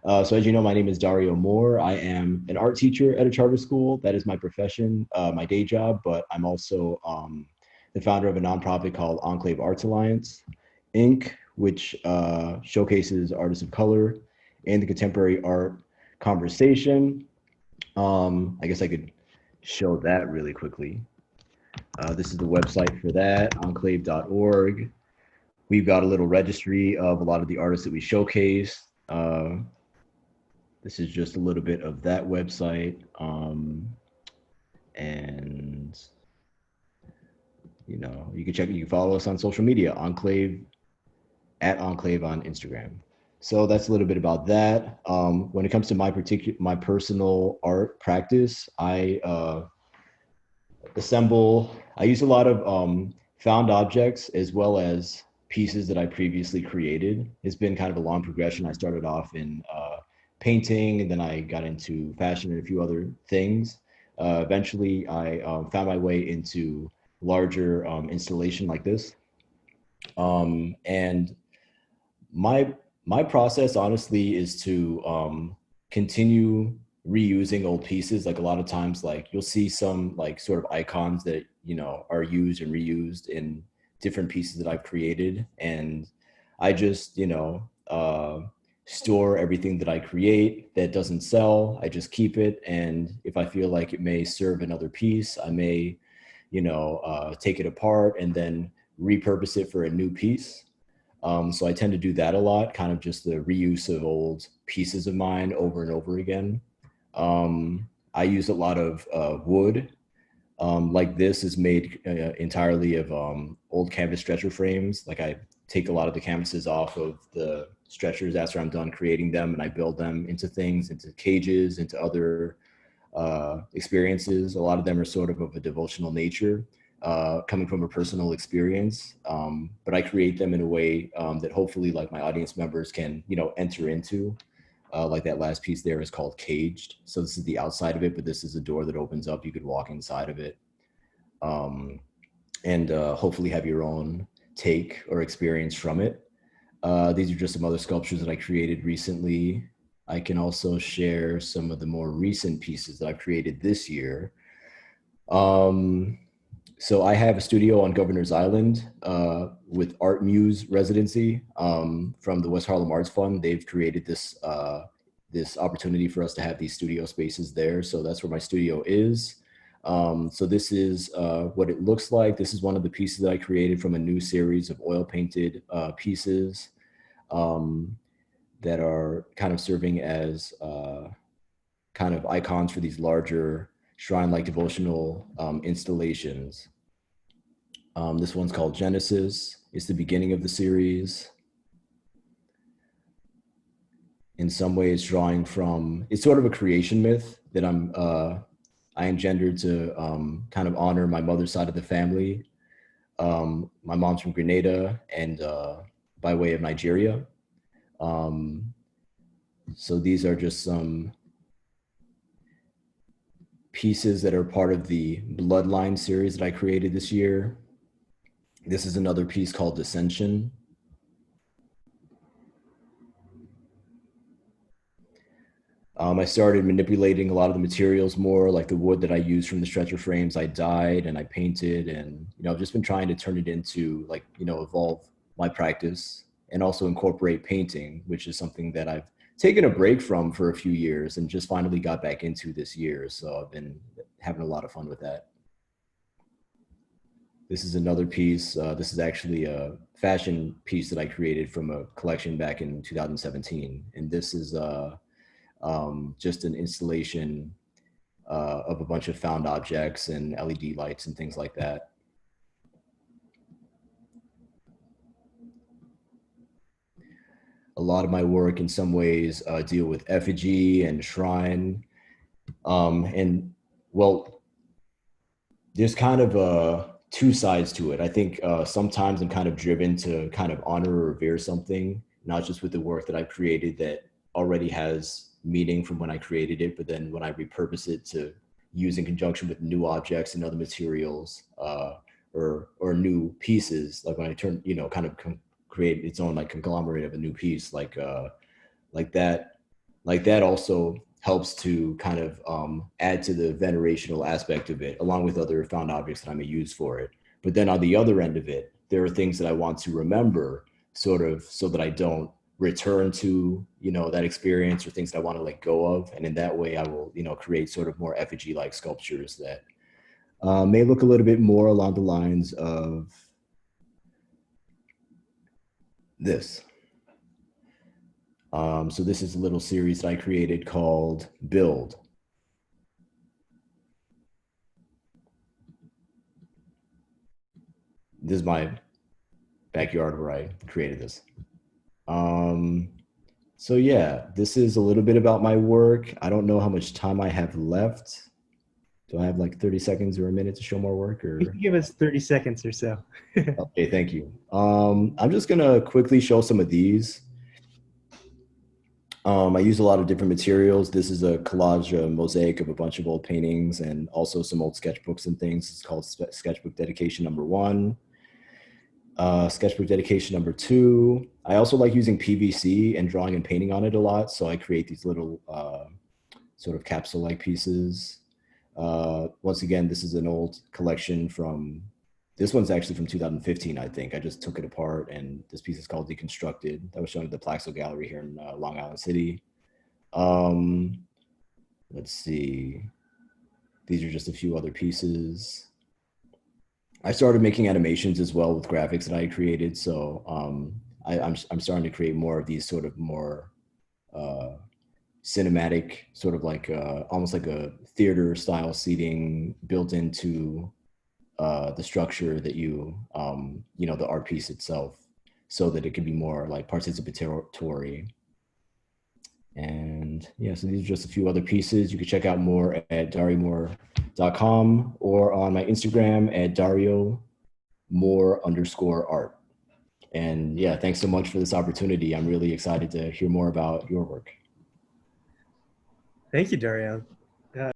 So as you know, my name is Dario Moore. I am an art teacher at a charter school. That is my profession, my day job, but I'm also the founder of a nonprofit called Enclave Arts Alliance, Inc., which showcases artists of color in the contemporary art conversation. I guess I could show that really quickly. This is the website for that, enclave.org. We've got a little registry of a lot of the artists that we showcase. This is just a little bit of that website. And, you can check, you can follow us on social media, Enclave, at Enclave on Instagram. So that's a little bit about that. When it comes to my personal art practice, I use a lot of found objects as well as pieces that I previously created. It's been kind of a long progression. I started off in painting, and then I got into fashion and a few other things. Eventually, I found my way into larger installation like this. And my process, honestly, is to continue reusing old pieces. Like a lot of times, like you'll see some like sort of icons that are used and reused in different pieces that I've created, and I just store everything that I create that doesn't sell. I just keep it, and if I feel like it may serve another piece, I may take it apart and then repurpose it for a new piece. So I tend to do that a lot, kind of just the reuse of old pieces of mine over and over again. I use a lot of wood. Like this is made entirely of old canvas stretcher frames. Like I take a lot of the canvases off of the stretchers after I'm done creating them, and I build them into things, into cages, into other experiences. A lot of them are sort of a devotional nature, coming from a personal experience. But I create them in a way that hopefully like my audience members can, enter into. Like that last piece there is called Caged. So this is the outside of it, but this is a door that opens up. You could walk inside of it, and hopefully have your own take or experience from it. These are just some other sculptures that I created recently. I can also share some of the more recent pieces that I've created this year. So I have a studio on Governor's Island with Art Muse Residency from the West Harlem Arts Fund. They've created this opportunity for us to have these studio spaces there. So that's where my studio is. So this is what it looks like. This is one of the pieces that I created from a new series of oil painted pieces that are kind of serving as kind of icons for these larger shrine-like devotional installations. This one's called Genesis. It's the beginning of the series. In some ways, drawing from, it's sort of a creation myth that I engendered to kind of honor my mother's side of the family. My mom's from Grenada and by way of Nigeria. So these are just some pieces that are part of the Bloodline series that I created this year. This is another piece called Dissension. I started manipulating a lot of the materials more, like the wood that I used from the stretcher frames. I dyed and I painted, and I've just been trying to turn it into like evolve my practice and also incorporate painting, which is something that I've taken a break from for a few years and just finally got back into this year. So I've been having a lot of fun with that. This is another piece. This is actually a fashion piece that I created from a collection back in 2017. And this is just an installation of a bunch of found objects and LED lights and things like that. A lot of my work in some ways deal with effigy and shrine. And well, there's kind of two sides to it. I think sometimes I'm kind of driven to kind of honor or revere something, not just with the work that I've created that already has meaning from when I created it, but then when I repurpose it to use in conjunction with new objects and other materials or new pieces, like when I turn, kind of create its own like conglomerate of a new piece, like that. like that also helps to kind of add to the venerational aspect of it, along with other found objects that I may use for it. But then on the other end of it, there are things that I want to remember, sort of, so that I don't return to, you know, that experience, or things that I want to let go of. And in that way, I will, you know, create sort of more effigy-like sculptures that may look a little bit more along the lines of this. So this is a little series that I created called Build. This is my backyard where I created this. So yeah, this is a little bit about my work. I don't know how much time I have left. Do I have like 30 seconds or a minute to show more work, or? You can give us 30 seconds or so. Okay, thank you. I'm just gonna quickly show some of these. I use a lot of different materials. This is a collage, a mosaic of a bunch of old paintings and also some old sketchbooks and things. It's called Sketchbook Dedication #1. Sketchbook Dedication #2. I also like using PVC and drawing and painting on it a lot. So I create these little sort of capsule-like pieces. Once again, this is an old collection from, this one's actually from 2015, I think. I just took it apart, and this piece is called Deconstructed. That was shown at the Plaxo Gallery here in Long Island City. Let's see. These are just a few other pieces. I started making animations as well with graphics that I created. So I'm starting to create more of these sort of more cinematic, sort of like almost like a theater style seating built into the structure that you know, the art piece itself, so that it can be more like participatory. And yeah, so these are just a few other pieces. You can check out more at dariomore.com or on my Instagram at dariomore_art. And yeah, thanks so much for this opportunity. I'm really excited to hear more about your work. Thank you, Dario.